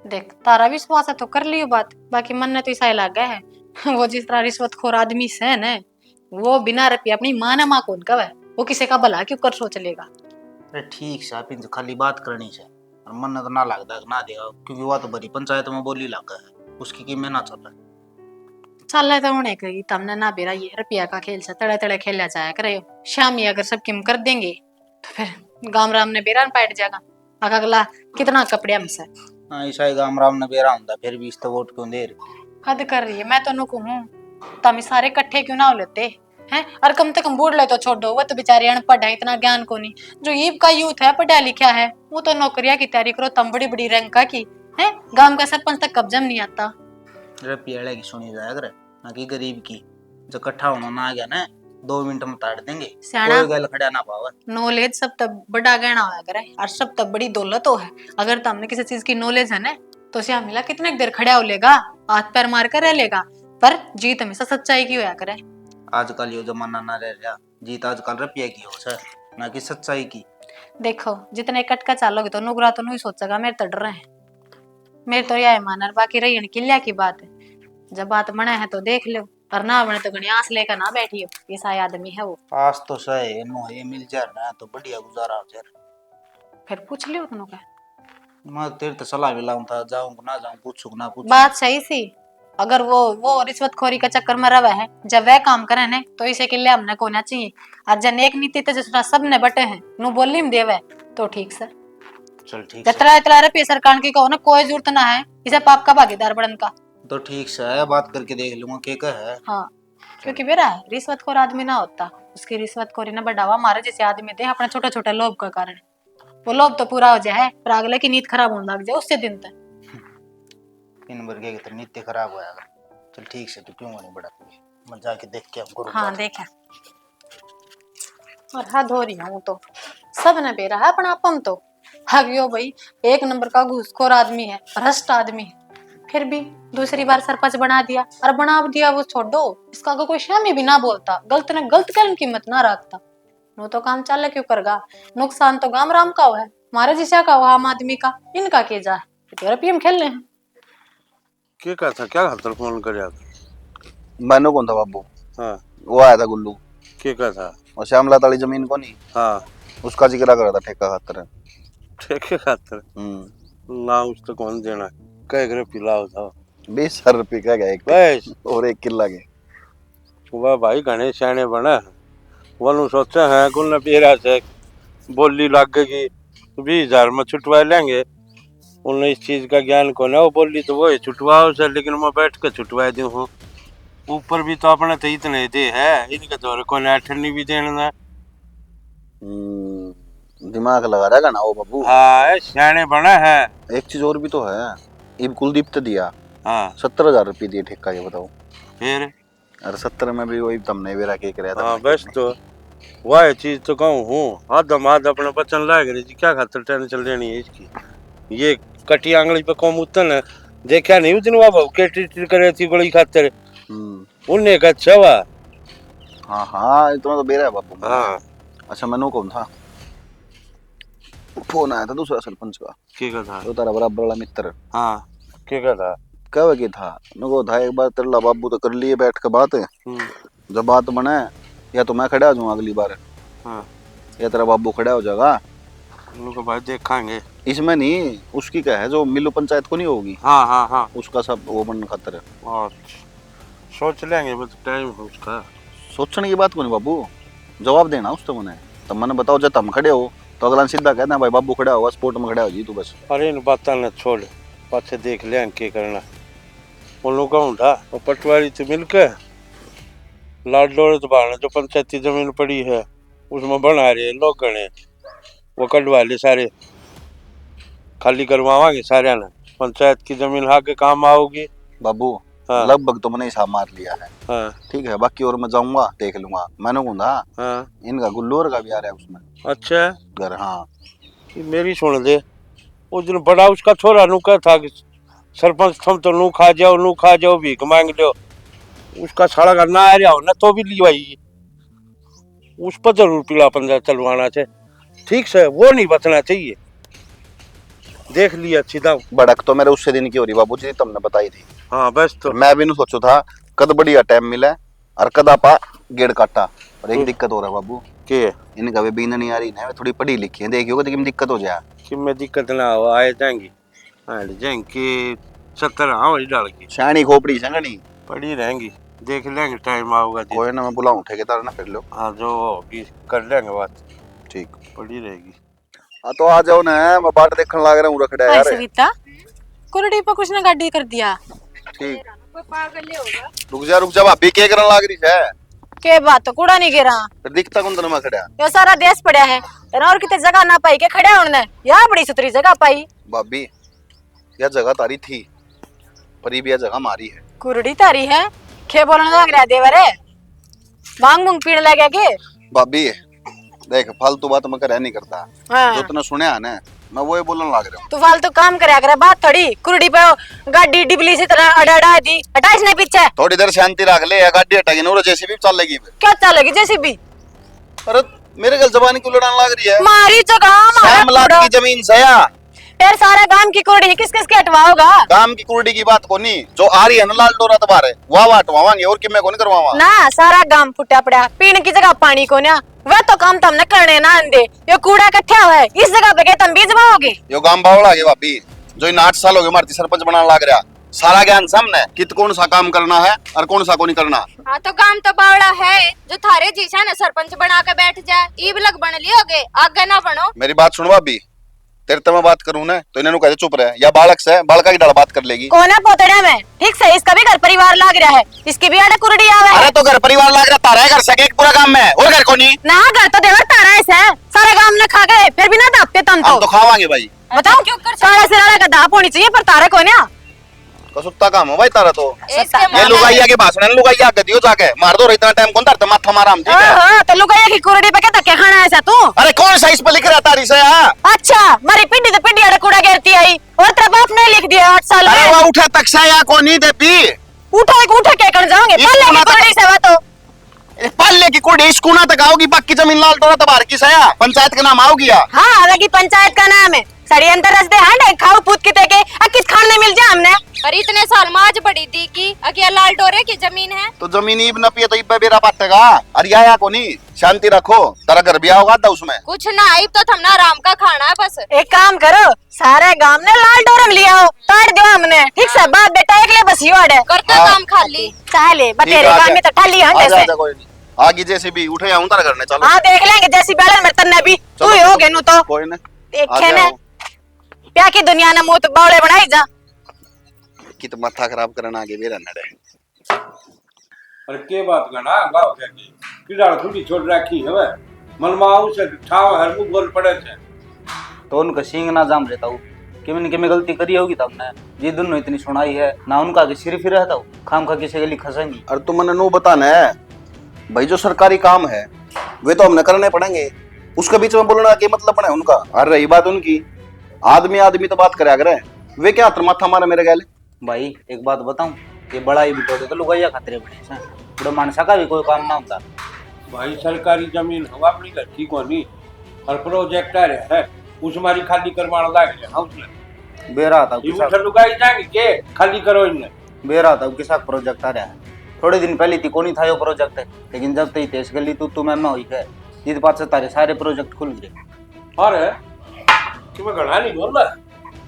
देख तारा विश्वास है तो कर लियो बात, बाकी मन ने तो ऐसा ही लगा है वो जिस तरह रिश्वतखोर आदमी से न वो बिना रुपये अपनी माँ ने माँ कौन कवे, वो किसी का भला क्यों कर सोच लेगा। अरे ठीक से आप इनसे खाली बात करनी है और मन तो ना लगता ना देगा क्योंकि वह तो बड़ी पंचायत में बोली लगा है उसकी कीमत ना चल रहा चल तो होने कही तमने ना बेरा ये रुपया का खेल से तड़े तड़े खेला जाया करे, शाम ही अगर सब किम कर देंगे तो फिर गांव राम ने बेरा पाट जाएगा, अगला कितना कपड़े हमसे हाँ ईसाई गाम राम ने बेरा हुंदा फिर भी इस तो वोट क्यों दे रहे? हद कर रही है। मैं तो कहूँ तमी सारे इकट्ठे क्यों ना हो लेते हैं, और कम से कम बूढ़ ले तो छोड़ो, वो तो बेचारे अनपढ़ है, इतना ज्ञान को नहीं। जो ईब का यूथ है पढ़ा लिखा है, वो तो नौकरियां की तैयारी करो, तम बड़ी बड़ी रैंक का की है, गांव का सरपंच तक कब्जा में नहीं आता। रुपये की सुनी जाया करे ना कि गरीब की। जो इकट्ठा होना ना आ गया ना 2 मिनट में ताड़ देंगे, सियाना कोई गल खड़ा ना पावा। नॉलेज सब तब बड़ा गहना होया करे और सब तब बड़ी दौलत हो है। अगर तुमने किसी चीज की नॉलेज है ना तो श्यामिला कितने देर खड़ा हो लेगा, हाथ पैर मार कर रह लेगा, पर जीत हमेशा सच्चाई की होया करे। आजकल ये जमाना ना रह गया, जीत आजकल रुपये की हो सर, ना कि सच्चाई की। देखो जितने कट का चालोगे तो नुगरा तो नहीं सोचेगा, मेरे तो डर है, मेरे तो यह मानर बाकी रही किल्या की बात है। जब बात बने है तो देख लो, और ना बने तो गणियास लेकर ना बैठियो, ये साय आदमी है वो। आज तो सही नो ये मिल जाए ना तो बढ़िया गुजारा हो जाए। फिर पूछ लियो तुम का, मैं तेरे तो सलाह भी लाऊं था, जाऊं ना जाऊं, पूछूं ना पूछूं। बात सही सी। अगर वो रिश्वतखोरी का चक्कर में रहा है, जब वह काम करे ने तो इसे के लिए हमने कोना चाहिए। और जन एक नीति तो जिसना सब ने बटे हैं नु बोली में देवे तो ठीक सर। चल ठीक है जतरा इतरा रुपये सरकार की कहो ना, कोई जरूरत ना है इसे पाप का भागीदार बनने का। तो ठीक है, बात करके देख लूंगा क्या है। हाँ, क्योंकि मेरा रिश्वतखोर आदमी ना होता, उसकी रिश्वतखोरी ना बढ़ावा हमारे जैसे आदमी दे अपना छोटा छोटा लोभ का कारण। वो लोभ तो पूरा हो जाए पर अगले की नींद खराब होने लग जाए उससे दिन तक। इन वर्गे की तो नित्य खराब होया। चल ठीक से, तू क्यों नहीं बड़ा, मैं जाके देख के हमको। हाँ देखा, और हद हो रही हूँ तो सब ने बेरा है अपना अपन तो। हगियो भाई एक नंबर का घूसखोर आदमी है, भ्रष्ट आदमी है, फिर भी दूसरी बार सरपंच बना दिया, और बना दिया वो छोड़ो, इसका कोई शामी भी ना बोलता, गलत ने गलत कलम कीमत ना रखता, वो तो काम चल क्यों करगा। नुकसान तो गाम राम का है, हमारे जिसा का आम आदमी का, इनका के जा यूरोपियम खेलने हैं। क्या कहा था, क्या खातर फोन कर? मैंने कौन था बाबू? हाँ वो आया था गुल्लू, क्या कहा था? और श्यामला ताली जमीन को नहीं, हाँ उसका जिक्र कर रहा था ठेका खातर। ठेके खातर ना उस तो कौन देना, कह करे पिलाओ था 20,000 रुपये का गया एक बस। और 1 किला के। वह भाई घने सियाने बना वो सोचा है कुल पेरा से बोली लग गई 20,000 में छुटवा लेंगे। उन्हें इस चीज का ज्ञान को ना, वो बोली तो वो छुटवाओ सर, लेकिन मैं बैठ कर छुटवा दी हूँ। ऊपर भी तो अपने तो इतने दे है, इनके तो को अठन्नी भी देना। दिमाग लगा रहेगा ना वो बाबू। हाँ सियाने बना है। एक चीज और भी तो है, इब कुलदीप तो दिया हाँ 70,000 रुपये दिए ठेका के, बताओ। फिर अरे 70 में भी वही तुमने मेरा केक रहा था। हाँ बस तो वह चीज तो कहूँ हूँ आधम आध अपने बचन लाग रही जी, क्या खातर टेंशन लेनी है इसकी। ये कटी आंगली पे कौन उतन है, देखा नहीं उतने बाबा के टिट करे थी गोली खातर, उन्हें का छवा। हाँ हाँ इतना तो बेरा है बाबू। हाँ अच्छा मैंने कौन था, फोन आया था दूसरा सरपंच का, क्या था? तो तारा बराबर वाला मित्र। हाँ क्या था? कब की था नको था, एक बार तेरा बाबू तो कर लिए बैठ के बात है, जब बात बने या तो मैं खड़ा हो जाऊँ अगली बार, हाँ या तेरा बाबू खड़ा हो जाएगा। उनको भाई देखांगे इसमें नहीं, उसकी क्या है जो मिलो पंचायत को नहीं होगी, हाँ हाँ हाँ उसका सब वो बनने खातर है। और सोच लेंगे बस टाइम है उसका। सोचने की बात को नहीं बाबू, जवाब देना उस तो मैंने, तब मैंने बताओ जब तुम खड़े हो तो अगला सीधा कहना भाई बाबू खड़ा हुआ स्पोर्ट में खड़ा हो जी तू बस। अरे इन बातों ने छोड़, पाछे देख ले क्या करना। उन लोग कहूँ था वो पटवारी से मिलकर लाड लोड़े तो बाहर जो पंचायती जमीन पड़ी है उसमें बना रहे लोग गणे, वो कटवा ले सारे, खाली करवावांगे सारे ने, पंचायत की जमीन आगे काम आओगी बाबू। हाँ लगभग तो मैंने हिसाब मार लिया है, हाँ ठीक है, बाकी और मैं जाऊंगा देख लूंगा। मैंने कौन था हाँ इनका गुल्लूर का भी आ रहा है उसमें अच्छा घर। हाँ ये मेरी सुन दे, उस दिन बड़ा उसका छोरा नुका था कि सरपंच थम तो नू खा जाओ भीख मांग लो, उसका साड़ा का ना आ रहा हो ना तो भी ली भाई, उस पर जरूर पीला पंजा चलवाना चाहिए, ठीक से वो नहीं बचना चाहिए। देख लिया सीधा बड़क तो मेरे उससे दिन की हो रही बाबू जी, तुमने बताई थी। हाँ बस तो मैं भी नहीं सोचो था कद बढ़िया टाइम मिले और कद आपा गेड़ काटा। और एक दिक्कत हो रहा है बाबू के इनका भी बीन नहीं आ रही ना, थोड़ी पढ़ी लिखी है, देखियो कि दिक्कत हो जाए। कि में दिक्कत ना हो, आए जाएंगी जाएंगे 70 हाँ वही डाल की शानी खोपड़ी संगनी पड़ी रहेंगी, देख लेंगे टाइम आऊगा जी। कोई ना, मैं बुलाऊं ठेकेदार ना, फिर लो। हाँ जो होगी कर लेंगे बात, ठीक। पड़ी रहेगी। हाँ तो आ जाओ ना, मैं बाट देखने लग रहा हूँ रखड़ा हाय यार। सविता, कुरडी पे कुछ ना गाड़ी कर दिया। ठीक कोई पागल ही होगा। रुक जा भाभी, क्या करने लाग रही है? के बात तो कूड़ा नहीं गिरा। फिर दिखता कौन तने मैं खड़ा? ये सारा देश पड़ा है और कितने जगह ना पाई के खड़े उन्होंने यहाँ बड़ी सुतरी जगह पाई। भाभी यह जगह तारी थी पर ये भी यह जगह मारी है। कुरडी तारी है खे बोलने लग रहा देवरे भांग भूंग पीने लगे के। भाभी देख फालतू बात मैं कर नहीं करता, हाँ। जो तने सुने ना मैं वो बोलने लग रहा हूँ। तू फालतू काम करया करे बात थोड़ी कुरडी पे गाड़ी डिबली से तरह अड़ा दी हटाइस नहीं पीछे। थोड़ी देर शांति रख ले, गाड़ी हटाएगी ना जैसे भी चलेगी। क्या चलेगी जैसी भी? अरे मेरे गल जबान क्यों लड़ाने लग रही है? मारी जगह श्यामलाल की जमीन से या फिर सारा गांव की कुरडी किस किस के हटवाओगा? काम की कुर्डी की बात को नहीं, जो आ रही है ना लाल डोरा तुम्हारे वाह हटवावांगे और कि मैं कौन करवावा ना। सारा गांव फुटा पड़ा पीने की जगह पानी को ना वह तो काम तुमने करने ना दे। ये कूड़ा इकट्ठा हुआ है इस जगह पे तुम बीजवाओगे? यो गांव बावड़ा के भाभी जो इन 8 साल हो गए मारती सरपंच बनाने लग रहा। सारा ज्ञान सामने कित कौन सा काम करना है और कौन सा को नहीं करना। हाँ तो काम तो बावड़ा है जो थारे जीसा ने सरपंच बना के बैठ जाए ईब लग बन लियोगे आगे ना बनो। मेरी बात सुन भाभी, तेरे तो मैं बात करूँ ना तो इन्हें कहते चुप रहे, या बालक से बालका की डर बात कर लेगी। कौन है पोतड़े में? ठीक से इसका भी घर परिवार लाग रहा है, इसकी भी आड़े कुरडी आवे। अरे तो घर परिवार लाग रहा तारा है, घर सके एक पूरा काम में और घर को नहीं ना घर तो देवर तारा है सारे गांव ने खा गए फिर भी ना दापते तुम हम तो खावांगे भाई। बताओ सारा सिरारा का दाप होनी चाहिए पर तारे को ना कसुत्ता काम हो भाई तारा तो। इसके ये माने- लुगाइया के भाषण है, लुगाइया कर दियो जाके मार दो इतना टाइम कौन धरते माथा मारा हम ठीक है। हाँ, तो लुगाइया की कुरडी पे क्या धक्के खाना है ऐसा तू? अरे कौन सा इस पे लिख रहा तारी से यहाँ? अच्छा मारी पिंडी तो पिंडी आड़े कूड़ा गिरती आई और तेरा बाप ने लिख दिया 8 साल अरे में। वो उठा तक से या को नहीं दे पी उठा के कर जाओगे ये पल्ले की कूड़ा कुरडी से तो पल्ले की कुड़ी स्कूना तक आओगी, बाकी जमीन लाल डोरा तबार की सया पंचायत के नाम आओगी या? हाँ आगे पंचायत का नाम है सड़ी अंदर रस दे हांडे खाओ पूत की तेके किस खाने मिल जाए हमने। और इतने साल माज बड़ी दी की अकिया लाल डोरे की जमीन है तो जमीन ईब न पिए तो इब्बे बेरा पाटेगा। अरे या को नहीं शांति रखो, तारा घर भी आओगा था उसमें कुछ ना आई तो थमना आराम का खाना है बस। एक काम करो सारे गांव ने लाल डोरम लिया हो तार दो हमने ठीक से बाप बेटा एक ले बस यो अड़े करते हाँ। काम खाली चाले बतेरे ठीक है, गांव में तो ठाली हंडे आजा से। आजा कोई नहीं, आगे जैसे भी उठे आऊं तारा घर ने चलो। हाँ देख लेंगे जैसी बैलन में तन्ने भी तू ही हो गेनु तो कोई नहीं देखे ने प्या की दुनिया ने मुंह तो बावड़े बनाई जा कि तो माथा खराब करना आगे भी रहने दे। अरे के बात करना गाँव के किराड़ खुली छोड़ रखी है वे मनमाऊ से ठाव हर मुंह बोल पड़े थे तो उनका सींग ना जाम रहता हूँ कि मैंने किमें गलती करी होगी तब ने ये दोनों इतनी सुनाई है ना उनका कि सिर फिर रहता हूँ खाम खा किसी के लिए खसेंगी। और तुम मैंने नो बताना है भाई जो सरकारी काम है वे तो हमने करने पड़ेंगे, उसके बीच में बोलना क्या मतलब बने उनका। और रही बात उनकी आदमी आदमी तो बात करे अगर वे क्या माथा मारा मेरे गैले। भाई एक बात बताऊं ये बड़ा ही बिटोड़े तो लुगाइया खतरे बने से बड़ा मानसा का भी कोई काम ना होता। भाई सरकारी जमीन हम अपनी घर की कोनी और प्रोजेक्टर है उस मारी खाली करवाना लाग गया हाउस में बेरा था ये उठा लुगाई जाएंगे के खाली करो इन्हें बेरा था किसा प्रोजेक्ट आ रहा है थोड़े दिन पहले थी कोनी था यो प्रोजेक्ट है लेकिन जब तक तेज गली तू मैं हुई है जिस बात से तारे सारे प्रोजेक्ट खुल गए। और कि मैं घड़ा नहीं बोल रहा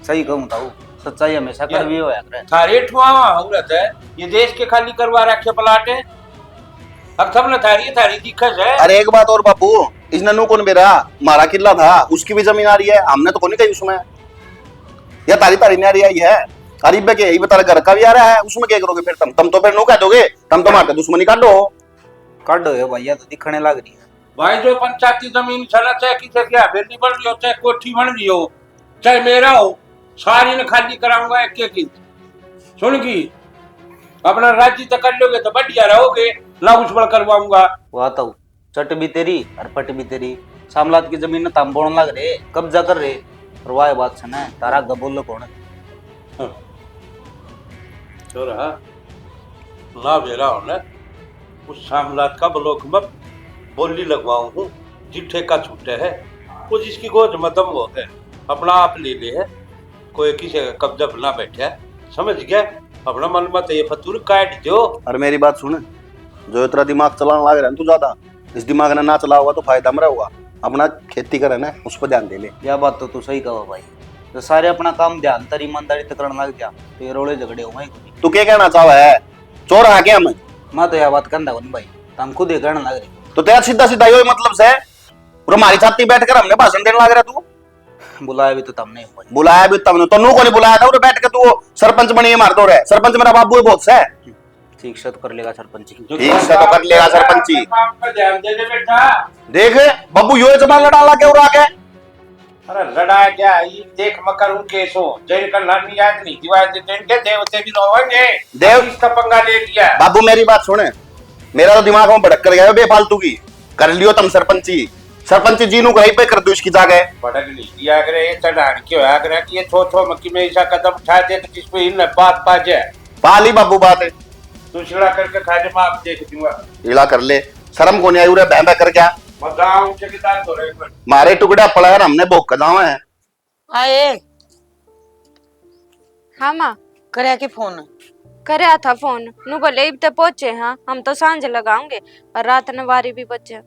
सही कहूँ था सच्चाई हमेशा कड़वी होया करे। थारे ठुआवा औरत है ये देश के खाली करवा रखे प्लाट है अब सब न थारी दिक्कत है। अरे एक बात और बापू, इसने नो कौन बेरा मारा किला था उसकी भी जमीन आ रही है, हमने तो कोनी कही उसमें या तारी तारी नहीं आ रही है अरीब के ये बता घर का भी आ रहा है उसमें क्या करोगे फिर तुम तो फिर नो कह दोगे तुम तो मारते दुश्मनी काटो काटो ये भैया तो दिखने लग रही है। भाई जो पंचायती जमीन चला चाहे किसे क्या बेटी बन रही हो चाहे कोठी बन रही हो चाहे मेरा हो सारी ने खाली कराऊंगा एक एक इंच सुन की अपना राज्य तक कर लोगे तो बढ़िया रहोगे लाउस बड़ करवाऊंगा। वो आता हूँ चट भी तेरी और पट भी तेरी सामलात की जमीन ताम बोन लग रहे कब्जा कर रहे और वाह बात से ना तारा गबोल कौन छोरा ना बेरा हो ना उस सामलात का ब्लॉक में बोली लगवाऊं हूँ जिठे का छूटे है वो जिसकी गोद में दम वो है अपना आप ले ले है कोई किसी का कब्जा ना बैठे समझ गया अपना मन मत ये फतूर काट दो। और मेरी बात सुन जो इतना दिमाग चलाने लग रहा है तू ज्यादा इस दिमाग ने ना चला होगा तो फायदा में रहेगा अपना खेती करे ना उस पर ध्यान दे ले। यह बात तो तू सही कहा भाई तो सारे अपना काम ध्यान तर ईमानदारी तक करने लग जा तो ये रोले झगड़े होंगे। तू क्या कहना चाह है चोर आ गया मैं मैं तो यह बात करना हूँ भाई हम खुद ही करने लग रही तो तेरा सीधा सीधा यो मतलब से और हमारी छाती बैठ कर हमने भाषण देने लग रहा तू बुलाया भी तो तुमने हुआ। बुलाया भी तब तो नू को नहीं बुलाया था, बैठ के तू सरपंच बनी मार दो रहे। सरपंच मेरा बाबू है बहुत से। ठीक से तो कर लेगा सरपंच जी। ठीक से तो कर लेगा सरपंची। ध्यान दे दे बेटा। देख बाबू यो जमा लड़ा ला के और आके अरे लड़ा क्या ये देख मकर हूँ केसो जैन का लानी याद नहीं दिवाए देते इनके देवते भी रोएंगे। देव इसका पंगा ले लिया। बाबू मेरी बात सुने, मेरा तो दिमाग में भड़क कर गया है बेफालतू की। कर लियो तुम सरपंची, सरपंची जी नु कहीं पे कर दो इसकी जगह। भड़क नहीं दिया करे ये चढ़ान क्यों है करे कि ये थो मक्की में ऐसा कदम उठा दे कि जिस पे इन बात पा जाए। पाली बाबू बात है, तू छिड़ा करके खा ले मैं आप देख दूंगा। इला कर ले, शर्म को नहीं आई उरे बहबह कर क्या मगाऊं चकीदार तो रहे मारे टुकड़ा पड़ा है हमने भोग कदावा है। आए हाँ माँ करे कि फोन करया था फोन नु बोले इब ते पहुंचे। हाँ हम तो सांझ लगाओगे और रात ने वारी भी बचे।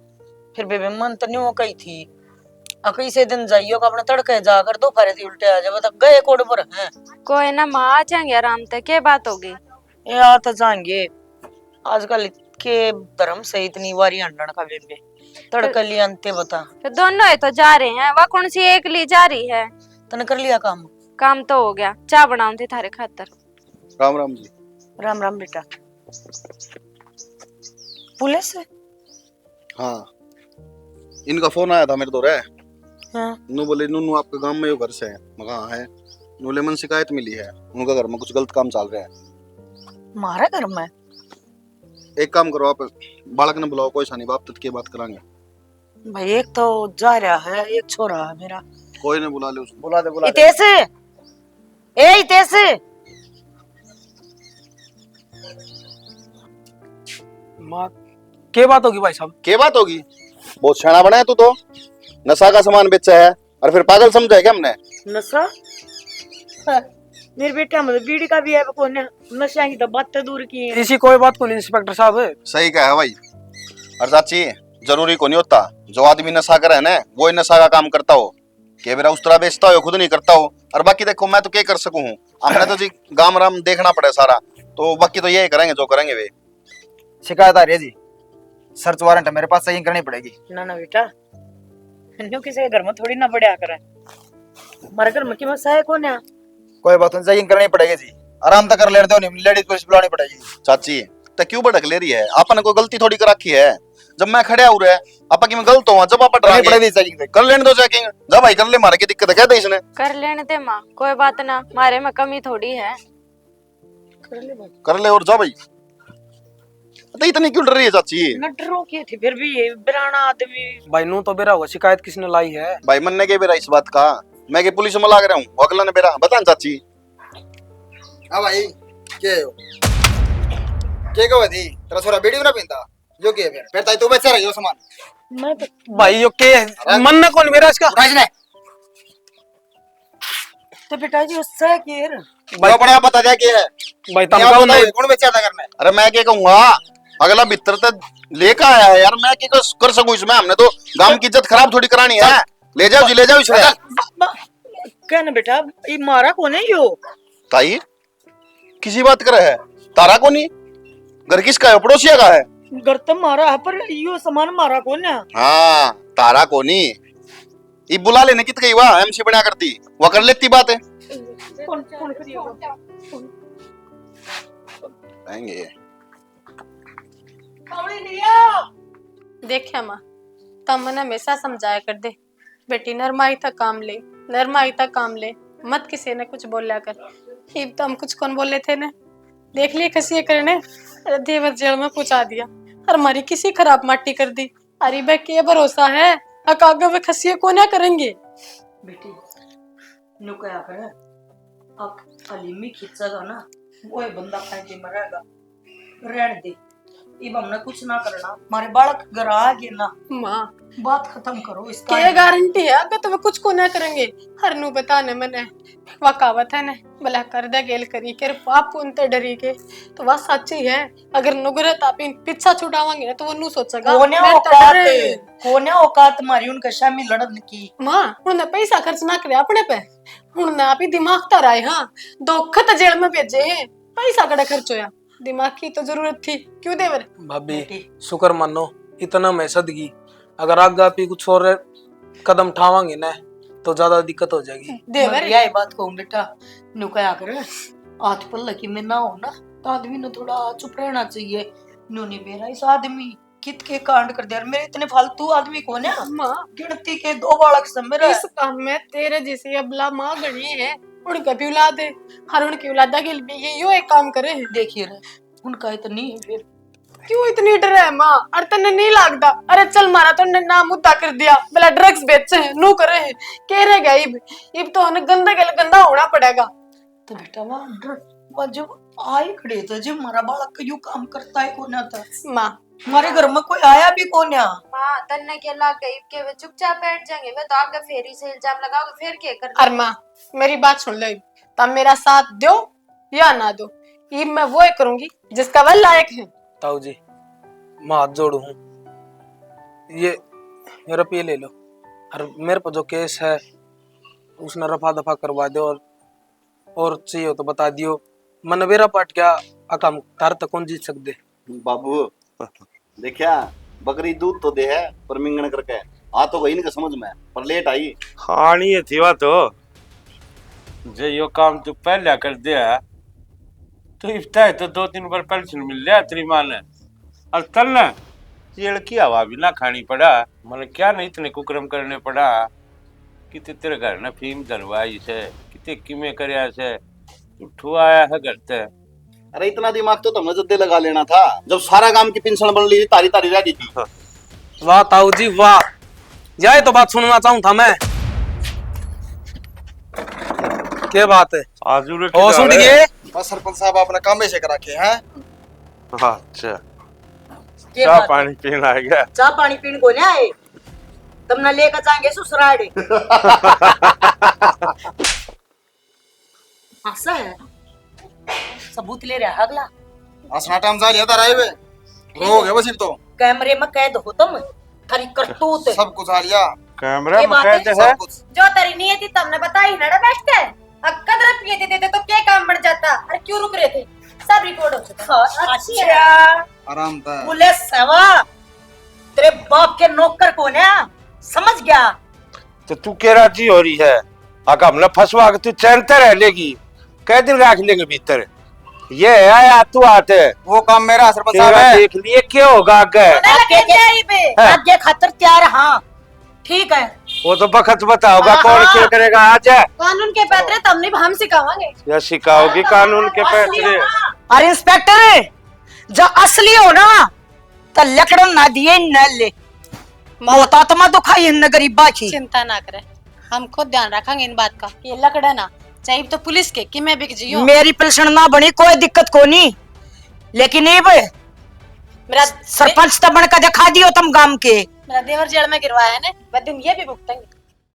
फिर बेबे मन तो नहीं हो कही थी अकई से दिन जाइयो का अपने तड़के जाकर दो फारे उल्टे आ जाए बता गए कोड पर हैं। कोई ना माँ आ जाएंगे आराम तक। क्या बात होगी? ये आ तो जाएंगे आजकल के धर्म से इतनी वारी हंडन का बेबे तड़के लिए अंते बता। फिर दोनों ही तो जा रहे हैं, वह कौन सी एक ली जा रही है? तने कर लिया काम? काम तो हो गया, चाय बनाऊं थी थारे खातर। राम राम जी। राम राम बेटा। पुलिस है? हाँ इनका फोन आया था मेरे तो रे। हाँ। नू बोले नू आपके गांव में यो घर से है। मैं कहा है नू ले मन शिकायत मिली है, उनका घर में कुछ गलत काम चल रहा है। मारा घर में? एक काम करो आप बालक ने बुलाओ, कोई सा नहीं बाप तक की बात करांगे। भाई एक तो जा रहा है एक छोरा है मेरा। कोई नहीं बुला ले उसको। बुला दे बुला दे। इतेश ए इतेश माँ क्या बात होगी भाई साहब? क्या बात होगी? बहुत शाना बना है तू तो, नशा का सामान बेचा है और फिर पागल समझा है क्या हमने? नशा? हाँ, मेरे बेटा मतलब बीड़ी का भी है कौन नशा की तो बात तो दूर की है। इसी कोई बात को नहीं इंस्पेक्टर साहब है। सही कहा है भाई। और चाची जरूरी को नहीं होता जो आदमी नशा करे ना वो ही नशा का काम करता हो, के मेरा उस तरह बेचता हो खुद नहीं करता हो। और बाकी देखो मैं तो क्या कर सकूं, हमने तो जी गाम राम देखना पड़े सारा, तो बाकी तो यही करेंगे जो करेंगे वे। शिकायत आ रही है जी, सर्च वारंट है मेरे पास, सही करनी पड़ेगी। ना ना बेटा न्यू किसी के घर में थोड़ी ना पड़े आकर हमारे घर में की मसा है कौन है? कोई बात नहीं, सही करनी पड़ेगी जी, आराम तक कर लेते हो नहीं, लेडीज पुलिस बुलानी पड़ेगी। चाची तो क्यों भड़क ले रही है? आपने कोई गलती थोड़ी कर रखी है? जब मैं खड़े हो रहा है आपा की मैं गलत हूँ, जब आप पड़ेगी चेकिंग कर लेने दो चेकिंग। जब भाई कर ले, मारे की दिक्कत है क्या दे इसने? कर लेने दे माँ, कोई बात ना, मारे में कमी थोड़ी है। कर ले और जा भाई। तो इतनी क्यों डर रही है चाची? न डरो की थी फिर भी ये बिराना आदमी। भाई नू तो बेरा होगा, शिकायत किसने लाई है? भाई मन ने के बेरा इस बात का, मैं के पुलिस में लाग रहा हूँ, अगला ने बेरा बता चाची। हाँ भाई के कहो दी तेरा छोरा वीडियो ना पींदा जो के फिर ताई तू बेचा रही हो सामान। मैं तो भाई यो के मन ना कौन मेरा इसका? उठाई ने तो बेटा जी उससे केर भाई बड़ा बता दे के है भाई क्या तमका बोलता नहीं है कौन बेचा था करने? अरे मैं क्या कहूंगा, अगला भीतर तक लेकर आया है यार, मैं क्या कर सकूं इसमें? हमने तो गांव की इज्जत खराब थोड़ी करानी है। ले जाओ जी, ले जाओ इसे। क्या ना बेटा ये मारा कौन है यो? ताई किसी बात कर है? तारा को नहीं, घर किसका है? पड़ोसिया का है। घर तो मारा है पर यो सामान मारा कौन है? हाँ तारा को नहीं, ये बुला लेने कित गई वह एमसी बना करती, वह कर लेती बात है। कौन कौन करिएगा? आएंगे देखिए माँ तम मन हमेशा समझाया कर दे बेटी नरमाई तक काम ले, नरमाई तक काम ले, मत किसी ने कुछ बोला कर। इब तो हम कुछ कौन बोले थे ने, देख लिए किसी करने देवर जेल में पहुंचा दिया और हमारी किसी खराब माटी कर दी। अरे बे के भरोसा है अकागा वे खसिए को ना करेंगे। बेटी नु क्या करे अब अलीमी खिंचेगा ना वो बंदा खाए के मरेगा, रहने दे। इब हमने कुछ ना करना, हमारे बालक घर आ गए ना, माँ बात खत्म करो इसका। क्या गारंटी है अगर तो वे कुछ को ना करेंगे? हर नु बताने मैंने वकावत है ने भला कर दे गेल करी के पाप उनते डरी के तो वह सच्ची है। अगर नुगरत आप पीछा छुड़ावांगे तो वो नु सोचेगा कोने औकात मारी उनका शामिल लड़न की। माँ उन्होंने पैसा खर्च ना करे अपने पे, उन्होंने आप ही दिमाग तर आए। हाँ धोखा तो जेल में भेजे हैं, पैसा कड़ा खर्च होया, दिमाग की तो जरूरत थी क्यों देवर? भाभी शुक्र मानो इतना मैं सदगी, अगर आगे आप ही कुछ और कदम उठावांगे ना तो ज्यादा दिक्कत हो जाएगी। देवर यही बात कहूं बेटा, नु क्या करे आठ पल्ला की में ना हो ना तो आदमी ने थोड़ा चुप रहना चाहिए। नु नहीं बेरा इस आदमी कित के कांड कर दिया। मेरे इतने फालतू आदमी कौन है? माँ गिनती के 2 बालक सब इस काम में तेरे जैसे अबला माँ गणी है, उनका भी औलाद है, हर उनकी औलादा के लिए ये यो एक काम करे है। देखिए रे उनका इतनी है फिर क्यों इतनी डर है माँ? अरे तन्ने नहीं लागता? अरे चल मारा तो ना मुद्दा कर दिया, बोला ड्रग्स बेचे है, नू करे है, कह रहे गए इब तो हमें गंदा के गंदा होना पड़ेगा। तो बेटा वहाँ जब आए खड़े थे जब हमारा बालक यू काम करता है कौन आता? माँ हमारे घर में कोई आया भी कौन है? माँ तन्ने के लाग गई के वे चुपचाप बैठ जाएंगे, वे तो आगे फेरी से इल्जाम लगाओगे फिर क्या कर? अरे माँ मेरी बात सुन लो, तब मेरा साथ दो या ना दो, इब मैं वो करूंगी जिसका वह लायक है। ताऊ जी मैं हाथ जोड़ू हूँ, ये रुपये ले लो और मेरे पर जो केस है उसने रफा दफा करवा दो, और चाहिए तो बता दियो। मन मेरा पाट क्या अकम तार तक कौन जीत सकते। बाबू देखा बकरी दूध तो दे है पर मिंगन करके आ तो गई नहीं समझ में, पर लेट आई। हाँ नहीं है थी तो जे यो काम तू पहले कर दिया तो इफ्तार तो 2-3 बार पेंशन मिल लिया तेरी माँ ने। और तल ना ये लड़की हवा भी ना खानी पड़ा, मतलब क्या नहीं इतने कुकरम करने पड़ा कि तेरे घर ने फीम धरवाई से कितने किमे करया से उठू आया है घर से। अरे इतना दिमाग तो तुमने जद्दे लगा लेना था जब सारा काम की पेंशन बन ली थी, तारी तारी रह गई थी। वाह ताऊ जी वाह, यही तो बात सुनना चाहूँ था मैं। क्या बात है? ओ सुन गए बस सरपंच साहब आपने काम ऐसे करा के हैं। अच्छा चाह पानी पीना आ गया? चाह पानी पीने को आए तुमने लेकर जाएंगे ससुराल। ऐसा है सबूत ले रहा अगला असना टाइम जा लिया था राय वे हो गया बस तो कैमरे में कैद हो तुम, थारी करतूत सब कुछ आ लिया कैमरा ये में बात है, कहते हैं सब कुछ। जो तेरी नियति तुमने बताई ना बैठ के, कदर पिए देते तो क्या काम बढ़ जाता? अरे क्यों रुक रहे थे? सब रिकॉर्ड हो चुका। अच्छा आराम था। पुलिस सेवा तेरे बाप के नौकर कौन है समझ गया? तो तू कह राजी हो रही है अगर हमने फंसवा के तू चैनते रह लेगी, कै दिन रख लेंगे भीतर। ये आया तू आते वो काम मेरा सरपंच साहब तेरा है। देख लिए क्या होगा आगे। आगे खातर तैयार। हाँ ठीक है वो तो बखत बताओगा हाँ, कौन हाँ। क्या करेगा। आ जा कानून के पैतरे तुमने हम सिखावांगे। या सिखाओगी कानून के पैतरे। अरे इंस्पेक्टर जो असली हो ना तो लकड़न ना दिए न ले मोता तो मैं दुखाई न गरीबा की। चिंता ना करे, हम खुद ध्यान रखेंगे इन बात का कि ये लकड़ा ना चाहिए तो पुलिस के कि मैं बिक जियो। मेरी पेंशन ना बनी कोई दिक्कत को नहीं, लेकिन ये मेरा सरपंच तो बनकर दिखा दियो तुम गांव के। मेरा देवर जेल में गिरवाया है ना, वह दिन ये भी भुगतेंगे।